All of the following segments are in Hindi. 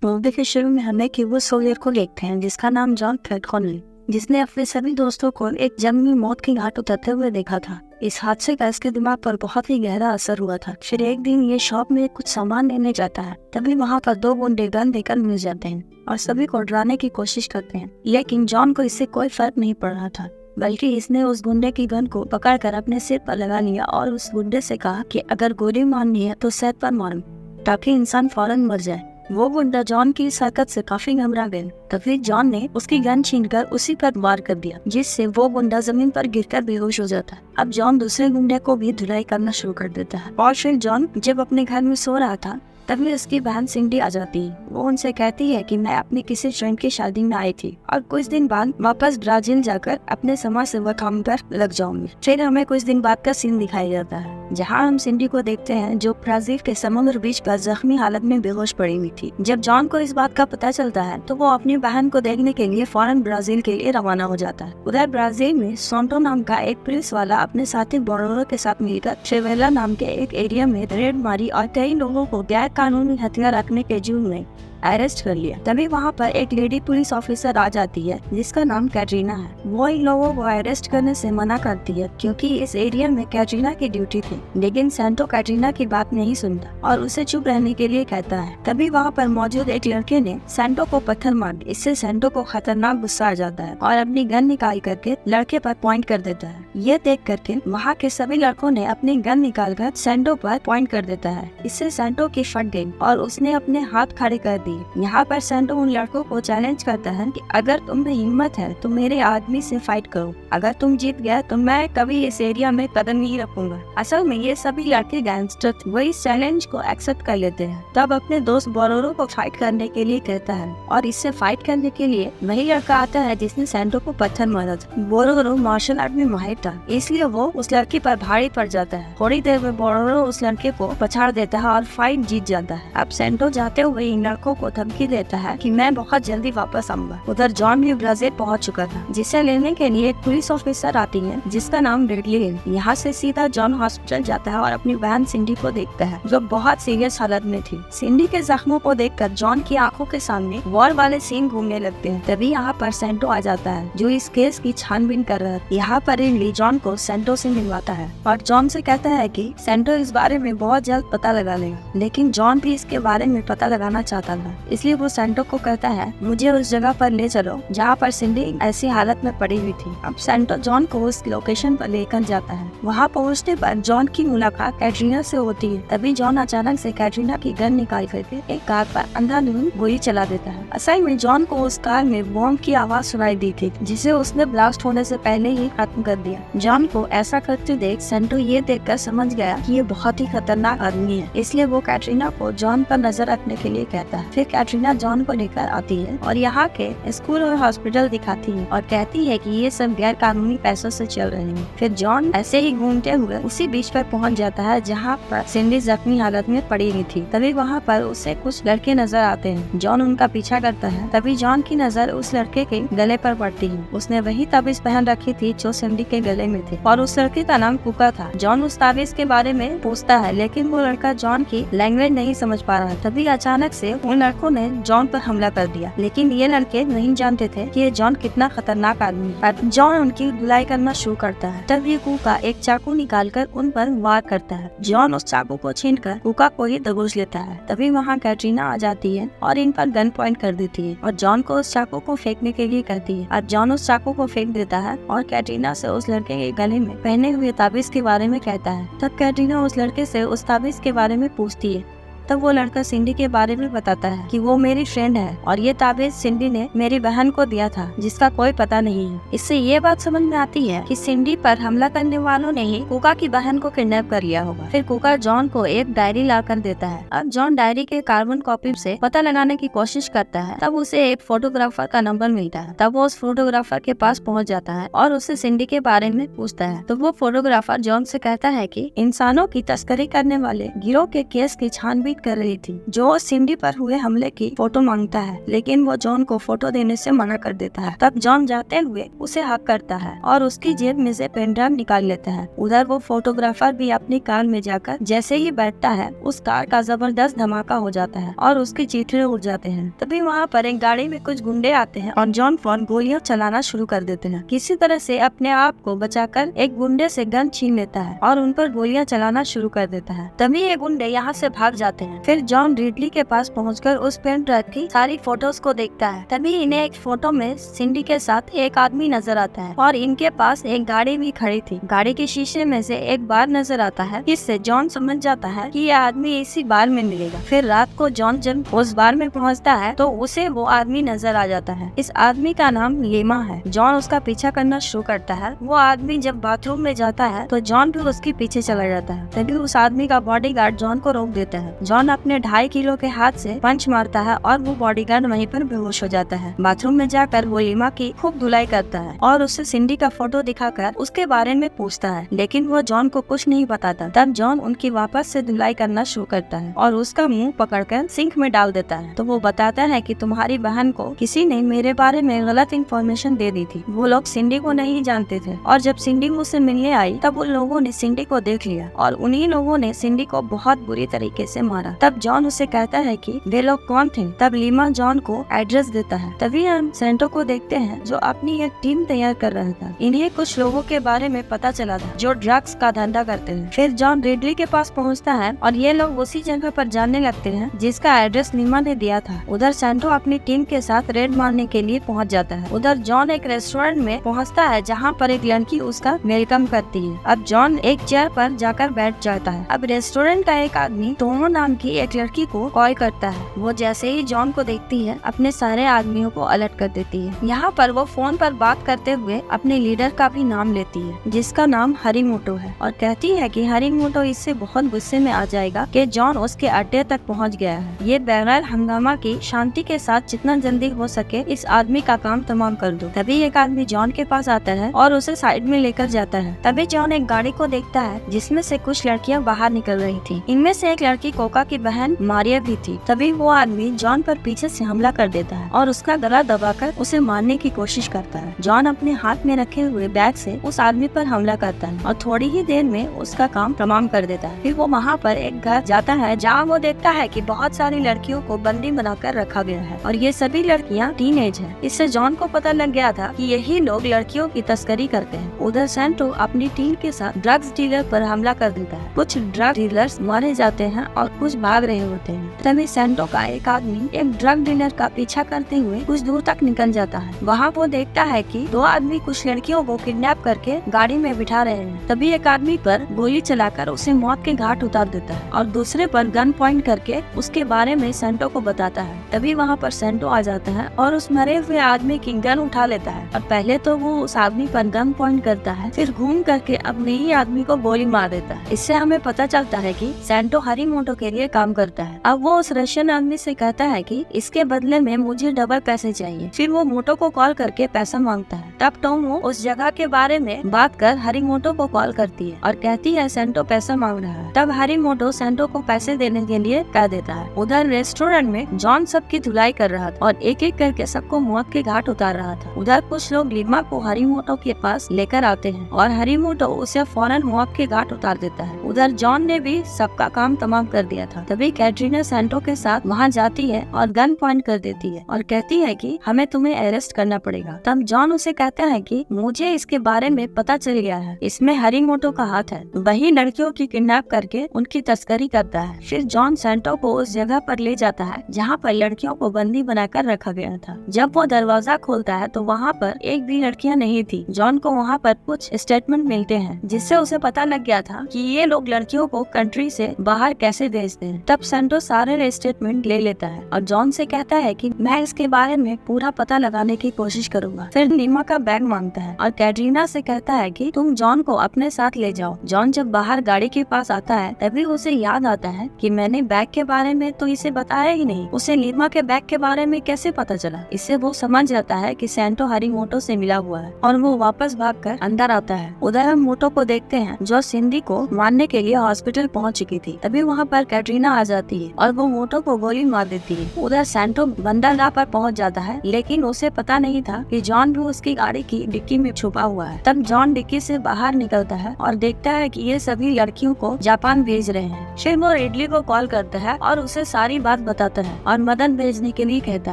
मूवी के शुरू में हमें क्यूबो सोलियर को देखते हैं जिसका नाम जॉन फैल्कोने, जिसने अपने सभी दोस्तों को एक जंग में मौत की घाट उतरते हुए देखा था। इस हादसे का इसके दिमाग पर बहुत ही गहरा असर हुआ था। फिर एक दिन ये शॉप में कुछ सामान लेने जाता है, तभी वहाँ पर दो गुंडे गन देकर मिल जाते हैं और सभी को डराने की कोशिश करते हैं। लेकिन जॉन को इससे कोई फर्क नहीं पड़ रहा था, बल्कि इसने उस गुंडे की गन को पकड़कर अपने सिर पर लगा लिया और उस गुंडे से कहा कि अगर गोली मारनी है तो सर पर मारो, ताकि इंसान फौरन मर जाए। वो गुंडा जॉन की इस हरकत से काफी घबरा गया। तभी जॉन ने उसकी गन छीनकर उसी पर वार कर दिया, जिससे वो गुंडा जमीन पर गिरकर बेहोश हो जाता है। अब जॉन दूसरे गुंडे को भी धुलाई करना शुरू कर देता है। और फिर जॉन जब अपने घर में सो रहा था, तभी उसकी बहन सिंडी आ जाती है। वो उनसे कहती है कि मैं अपनी किसी फ्रेंड की शादी में आई थी और कुछ दिन बाद वापस ब्राजील जाकर अपने समाज सेवा काम पर लग जाऊंगी। फिर हमें कुछ दिन बाद का सीन दिखाया जाता है, जहाँ हम सिंडी को देखते हैं जो ब्राजील के समुद्र बीच पर जख्मी हालत में बेहोश पड़ी हुई थी। जब जॉन को इस बात का पता चलता है तो वो अपनी बहन को देखने के लिए फौरन ब्राजील के लिए रवाना हो जाता है। उधर ब्राजील में सोंटो नाम का एक पुलिस वाला अपने साथी बोरोरो के साथ मिलकर फेवेला नाम के एक एरिया में रेड मारी और कई लोगों को गैर कानूनी हथियार रखने के जुर्म में अरेस्ट कर लिया। तभी वहाँ पर एक लेडी पुलिस ऑफिसर आ जाती है जिसका नाम कैटरीना है। वो इन लोगों को अरेस्ट करने से मना करती है क्योंकि इस एरिया में कैटरीना की ड्यूटी थी। लेकिन सैंटो कैटरीना की बात नहीं सुनता और उसे चुप रहने के लिए कहता है। तभी वहाँ पर मौजूद एक लड़के ने सैंटो को पत्थर मार दिया। इससे सैंटो को खतरनाक गुस्सा आ जाता है और अपनी गन निकाल करके लड़के पर पॉइंट कर देता है। ये देख करके वहाँ के सभी लड़कों ने अपनी गन निकाल कर सैंटो पर पॉइंट कर देता है। इससे सैंटो की फट गई और उसने अपने हाथ खड़े कर दिए। यहाँ पर सैंटो उन लड़कों को चैलेंज करता है कि अगर तुम में हिम्मत है तो मेरे आदमी से फाइट करो। अगर तुम जीत गए तो मैं कभी इस एरिया में कदम नहीं रखूंगा। असल में ये सभी लड़के गैंगस्टर थे। वो इस चैलेंज को एक्सेप्ट कर लेते हैं। तब अपने दोस्त बोरोरो को फाइट करने के लिए कहता है और इससे फाइट करने के लिए वही लड़का आता है जिसने सैंटो को पत्थर मारा था। बोरोरो मार्शल आर्ट में माहिर था, इसलिए वो उस लड़के पर भारी पड़ जाता है। थोड़ी देर में बोरोरो उस लड़के को पछाड़ देता है और फाइट जीत जाता है। अब सैंटो जाते हुए इन लड़कों को धमकी देता है कि मैं बहुत जल्दी वापस आऊंगा। उधर जॉन भी ब्राजील पहुंच चुका था, जिसे लेने के लिए एक पुलिस ऑफिसर आती है जिसका नाम रेडली है। यहाँ से सीधा जॉन हॉस्पिटल जाता है और अपनी बहन सिंडी को देखता है जो बहुत सीरियस हालत में थी। सिंडी के जख्मों को देखकर जॉन की आंखों के सामने वॉर वाले सीन घूमने लगते हैं। तभी यहाँ पर सैंटो आ जाता है जो इस केस की छानबीन कर रहा है। यहाँ पर रेडली जॉन को सैंटो से मिलवाता है और जॉन से कहता है कि सैंटो इस बारे में बहुत जल्द पता लगा लेगा। लेकिन जॉन भी इसके बारे में पता लगाना चाहता था, इसलिए वो सैंटो को कहता है मुझे उस जगह पर ले चलो जहाँ पर सिंडी ऐसी हालत में पड़ी हुई थी। अब सैंटो जॉन को उस लोकेशन पर लेकर जाता है। वहाँ पहुँचने पर जॉन की मुलाकात कैटरीना से होती है। तभी जॉन अचानक से कैटरीना की गन निकाल करके एक कार पर अंधाधुंध गोली चला देता है। असल में जॉन को उस कार में बॉम्ब की आवाज सुनाई दी थी, जिसे उसने ब्लास्ट होने से पहले ही खत्म कर दिया। जॉन को ऐसा करते देख सैंटो ये देखकर समझ गया कि ये बहुत ही खतरनाक आदमी है, इसलिए वो कैटरीना को जॉन पर नजर रखने के लिए कहता है। फिर कैटरीना जॉन को लेकर आती है और यहाँ के स्कूल और हॉस्पिटल दिखाती है और कहती है कि ये सब गैर कानूनी पैसों से चल रहे हैं। फिर जॉन ऐसे ही घूमते हुए उसी बीच पर पहुँच जाता है जहाँ पर सिंडी जख्मी हालत में पड़ी हुई थी। तभी वहाँ पर उसे कुछ लड़के नजर आते हैं। जॉन उनका पीछा करता है। तभी जॉन की नजर उस लड़के के गले पर पड़ती है। उसने वही ताबीज पहन रखी थी जो सिंडी के गले में थे और उस लड़के का नाम कुका था। जॉन उस ताबीज के बारे में पूछता है, लेकिन वो लड़का जॉन की लैंग्वेज नहीं समझ पा रहा। तभी अचानक से उन लड़कों ने जॉन पर हमला कर दिया, लेकिन ये लड़के नहीं जानते थे कि ये जॉन कितना खतरनाक आदमी है। जॉन उनकी धुलाई करना शुरू करता है। तब ये कुका एक चाकू निकालकर उन पर वार करता है। जॉन उस चाकू को छीनकर कुका को ही दबोच लेता है। तभी वहाँ कैटरीना आ जाती है और इन पर गन पॉइंट कर देती है और जॉन को उस चाकू को फेंकने के लिए कहती है। अब जॉन उस चाकू को फेंक देता है और कैटरीना से उस लड़के के गले में पहने हुए ताबीज के बारे में कहता है। तब कैटरीना उस लड़के से उस ताबीज के बारे में पूछती है। तब वो लड़का सिंडी के बारे में बताता है कि वो मेरी फ्रेंड है और ये ताबीज सिंडी ने मेरी बहन को दिया था जिसका कोई पता नहीं है। इससे ये बात समझ में आती है कि सिंडी पर हमला करने वालों ने ही कुका की बहन को किडनैप कर लिया होगा। फिर कुका जॉन को एक डायरी ला कर देता है। अब जॉन डायरी के कार्बन कॉपी से पता लगाने की कोशिश करता है। तब उसे एक फोटोग्राफर का नंबर मिलता है। तब वो उस फोटोग्राफर के पास पहुँच जाता है और उससे सिंडी के बारे में पूछता है। तो वो फोटोग्राफर जॉन से कहता है कि इंसानों की तस्करी करने वाले गिरोह के केस की छानबीन वेट कर रही थी, जो सिंडी पर हुए हमले की फोटो मांगता है, लेकिन वो जॉन को फोटो देने से मना कर देता है। तब जॉन जाते हुए उसे हक करता है और उसकी जेब में से पेन ड्राइव निकाल लेता है। उधर वो फोटोग्राफर भी अपनी कार में जाकर जैसे ही बैठता है, उस कार का जबरदस्त धमाका हो जाता है और उसके चीथड़े उड़ जाते हैं। तभी वहाँ पर एक गाड़ी में कुछ गुंडे आते हैं और जॉन फॉन गोलियां चलाना शुरू कर देते हैं। किसी तरह से अपने आप को बचाकर एक गुंडे से गन छीन लेता है और उन पर गोलियां चलाना शुरू कर देता है। तभी ये गुंडे यहाँ से भाग जाते हैं। फिर जॉन रिडली के पास पहुंचकर उस पेन ड्राइव की सारी फोटोज को देखता है। तभी इन्हें एक फोटो में सिंडी के साथ एक आदमी नजर आता है और इनके पास एक गाड़ी भी खड़ी थी। गाड़ी के शीशे में से एक बार नजर आता है, इससे जॉन समझ जाता है कि यह आदमी इसी बार में मिलेगा। फिर रात को जॉन जब उस बार में पहुंचता है तो उसे वो आदमी नजर आ जाता है। इस आदमी का नाम लीमा है। जॉन उसका पीछा करना शुरू करता है। वो आदमी जब बाथरूम में जाता है तो जॉन भी उसके पीछे चला जाता है। तभी उस आदमी का बॉडीगार्ड जॉन को रोक देता है। जॉन अपने 2.5 किलो के हाथ से पंच मारता है और वो बॉडीगार्ड वहीं पर बेहोश हो जाता है। बाथरूम में जाकर वो लीमा की खूब धुलाई करता है और उसे सिंडी का फोटो दिखाकर उसके बारे में पूछता है, लेकिन वो जॉन को कुछ नहीं बताता। तब जॉन उनकी वापस से धुलाई करना शुरू करता है और उसका मुंह पकड़कर सिंक में डाल देता है। तो वो बताता है कि तुम्हारी बहन को किसी ने मेरे बारे में गलत इन्फॉर्मेशन दे दी थी। वो लोग सिंडी को नहीं जानते थे और जब सिंडी मुझसे मिलने आई तब उन लोगों ने सिंडी को देख लिया और उन्हीं लोगों ने सिंडी को बहुत बुरी तरीके से मारा। तब जॉन उसे कहता है कि वे लोग कौन थे। तब लीमा जॉन को एड्रेस देता है। तभी हम सेंटो को देखते हैं जो अपनी एक टीम तैयार कर रहा था। इन्हें कुछ लोगों के बारे में पता चला था जो ड्रग्स का धंधा करते हैं। फिर जॉन रिडली के पास पहुंचता है और ये लोग उसी जगह पर जानने लगते हैं जिसका एड्रेस लीमा ने दिया था। उधर सेंटो अपनी टीम के साथ रेड मारने के लिए पहुंच जाता है। उधर जॉन एक रेस्टोरेंट में पहुंचता है जहां पर एक लड़की उसका वेलकम करती है। अब जॉन एक चेयर पर जाकर बैठ जाता है। अब रेस्टोरेंट का एक आदमी तोमो नाम की एक लड़की को कॉल करता है। वो जैसे ही जॉन को देखती है अपने सारे आदमियों को अलर्ट कर देती है। यहाँ पर वो फोन पर बात करते हुए अपने लीडर का भी नाम लेती है जिसका नाम हरिमोटो है और कहती है कि हरिमोटो इससे बहुत गुस्से में आ जाएगा कि जॉन उसके अड्डे तक पहुँच गया है। ये बगैर हंगामा की शांति के साथ जितना जल्दी हो सके इस आदमी का काम तमाम कर दो। तभी एक आदमी जॉन के पास आता है और उसे साइड में लेकर जाता है। तभी जॉन एक गाड़ी को देखता है जिसमें से कुछ लड़कियां बाहर निकल रही थी। इनमें से एक लड़की कोका की बहन मारिया भी थी। तभी वो आदमी जॉन पर पीछे से हमला कर देता है और उसका गला दबाकर उसे मारने की कोशिश करता है। जॉन अपने हाथ में रखे हुए बैग से उस आदमी पर हमला करता है और थोड़ी ही देर में उसका काम तमाम कर देता है। फिर वो वहाँ पर एक घर जाता है जहाँ वो देखता है कि बहुत सारी लड़कियों को बंदी बनाकर रखा गया है और ये सभी लड़कियाँ टीनेज है। इससे जॉन को पता लग गया था कि यही लोग लड़कियों की तस्करी करते हैं। उधर सेंटो अपनी टीम के साथ ड्रग्स डीलर पर हमला कर देता है। कुछ ड्रग डीलर्स मारे जाते हैं और कुछ भाग रहे होते हैं। तभी सेंटो का एक आदमी एक ड्रग डीलर का पीछा करते हुए कुछ दूर तक निकल जाता है। वहाँ वो देखता है कि 2 आदमी कुछ लड़कियों को किडनैप करके गाड़ी में बिठा रहे हैं। तभी एक आदमी पर गोली चलाकर उसे मौत के घाट उतार देता है और दूसरे पर गन पॉइंट करके उसके बारे में सेंटो को बताता है। तभी वहाँ पर सेंटो आ जाता है और उस मरे हुए आदमी की गन उठा लेता है और पहले तो वो उस आदमी पर गन पॉइंट करता है, फिर घूम करके अपने ही आदमी को गोली मार देता है। इससे हमें पता चलता है कि सेंटो हरिमोटो के लिए काम करता है। अब वो उस रशियन आदमी से कहता है कि इसके बदले में मुझे डबल पैसे चाहिए। फिर वो मोटो को कॉल करके पैसा मांगता है। तब टोमो उस जगह के बारे में बात कर हरिमोटो को कॉल करती है और कहती है सेंटो पैसा मांग रहा है। तब हरिमोटो सेंटो को पैसे देने के लिए कह देता है। उधर रेस्टोरेंट में जॉन सबकी धुलाई कर रहा था और एक एक करके सबको मौत के घाट उतार रहा था। उधर कुछ लोग लीमा को हरिमोटो के पास लेकर आते हैं और हरिमोटो उसे फौरन मौत के घाट उतार देता है। उधर जॉन ने भी सबका काम तमाम कर दिया था। तभी कैटरीना सेंटो के साथ वहाँ जाती है और गन पॉइंट कर देती है और कहती है कि हमें तुम्हें अरेस्ट करना पड़ेगा। तब जॉन उसे कहता है कि मुझे इसके बारे में पता चल गया है, इसमें हरिमोटो का हाथ है। वही लड़कियों की किडनैप करके उनकी तस्करी करता है। फिर जॉन सेंटो को उस जगह पर ले जाता है जहाँ पर लड़कियों को बंदी बनाकर रखा गया था। जब वो दरवाजा खोलता है तो वहाँ पर एक भी लड़कियाँ नहीं थी। जॉन को वहाँ पर कुछ स्टेटमेंट मिलते हैं जिससे उसे पता लग गया था कि ये लोग लड़कियों को कंट्री से बाहर कैसे भेजते हैं। तब सेंटो सारे स्टेटमेंट ले लेता है और जॉन से कहता है कि मैं इसके बारे में पूरा पता लगाने की कोशिश करूंगा। फिर लीमा का बैग मांगता है और कैटरीना से कहता है कि तुम जॉन को अपने साथ ले जाओ। जॉन जब बाहर गाड़ी के पास आता है तभी उसे याद आता है कि मैंने बैग के बारे में तो इसे बताया ही नहीं, उसे लीमा के बैग के बारे में कैसे पता चला। इससे वो समझ जाता है कि सेंटो हरिमोटो से मिला हुआ है और वो वापस भागकर अंदर आता है। उधर हम मोटो को देखते हैं जो सिंडी को मारने के लिए हॉस्पिटल पहुंच चुकी थी। तभी वहाँ पर कैटरीना आ जाती है और वो मोटो को गोली मार देती है। उधर सैंटो बंदरगाह पर पहुंच जाता है, लेकिन उसे पता नहीं था कि जॉन भी उसकी गाड़ी की डिक्की में छुपा हुआ है। तब जॉन डिक्की से बाहर निकलता है और देखता है कि ये सभी लड़कियों को जापान भेज रहे हैं। फिर वो रिडली को कॉल करता है और उसे सारी बात बताता है और मदद भेजने के लिए कहता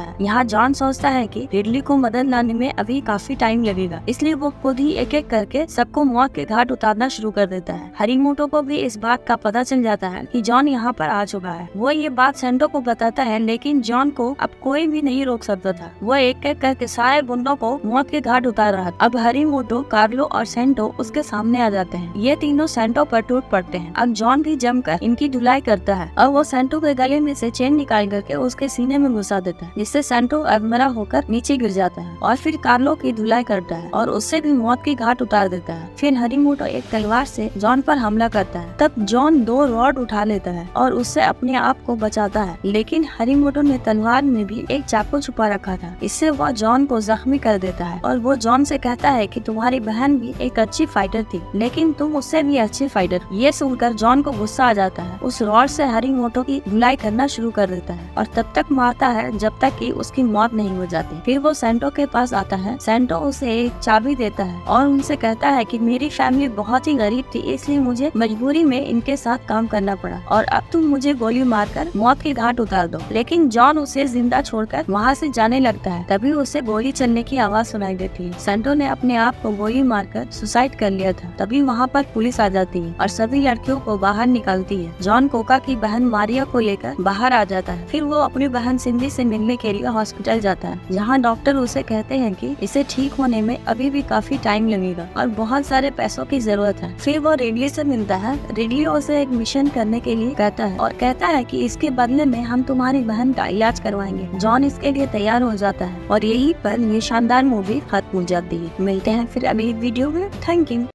है। यहाँ जॉन सोचता है कि रिडली को मदद लाने में अभी काफी टाइम लगेगा, इसलिए वो खुद ही एक एक करके सबको मौत के घाट उतारना शुरू कर देता है। हरीमोटो को भी इस बात का पता चल जाता है कि जॉन यहाँ पर आ चुका है। वो ये बात सेंटो को बताता है, लेकिन जॉन को अब कोई भी नहीं रोक सकता था। वो एक एक करके सारे गुंडों को मौत के घाट उतार रहा था। अब हरीमोटो, कार्लो और सेंटो उसके सामने आ जाते हैं। ये तीनों सेंटो पर टूट पड़ते हैं। अब जॉन भी जमकर इनकी धुलाई करता है और वो सेंटो के गले में से चेन निकाल करके उसके सीने में घुसा देता है, जिससे सेंटो अधमरा होकर नीचे गिर जाता है। और फिर कार्लो की धुलाई करता है और उससे भी मौत की घाट उतार देता है। फिर हरीमोटो एक तलवार से जॉन पर हमला करता है। तब जॉन 2 रॉड उठा लेता है और उससे अपने आप को बचाता है, लेकिन हरीमोटो ने तलवार में भी एक चाकू छुपा रखा था। इससे वो जॉन को जख्मी कर देता है और वो जॉन से कहता है कि तुम्हारी बहन भी एक अच्छी फाइटर थी, लेकिन तुम उससे भी अच्छी फाइटर। ये सुनकर जॉन को गुस्सा आ जाता है। उस रॉड से हरीमोटो की धुलाई करना शुरू कर देता है और तब तक मारता है जब तक कि उसकी मौत नहीं हो जाती। फिर वो सेंटो के पास आता है। सेंटो उसे एक चाबी देता है और उनसे कहता है कि मेरी फैमिली बहुत ही गरीब थी, इसलिए मुझे मजबूरी में इनके साथ काम करना पड़ा और अब तुम मुझे गोली मारकर मौत के घाट उतार दो। लेकिन जॉन उसे जिंदा छोड़कर वहाँ से जाने लगता है। तभी उसे गोली चलने की आवाज सुनाई देती है। सेंटो ने अपने आप को गोली मारकर सुसाइड कर लिया था। तभी वहाँ पर पुलिस आ जाती है और सभी लड़कियों को बाहर निकालती है। जॉन कोका की बहन मारिया को लेकर बाहर आ जाता है। फिर वो अपनी बहन सिंडी से मिलने के लिए हॉस्पिटल जाता है, जहाँ डॉक्टर उसे कहते हैं कि इसे ठीक होने में अभी भी काफी टाइम लगेगा और बहुत सारे पैसों की जरूरत है। फिर वो रिडली से मिलता है। रिडली उसे एक मिशन करने के लिए कहता है और कहता है कि इसके बदले में हम तुम्हारी बहन का इलाज करवाएंगे। जॉन इसके लिए तैयार हो जाता है और यही पर ये शानदार मूवी खत्म हो जाती है। मिलते हैं फिर अगली वीडियो में। Thank you.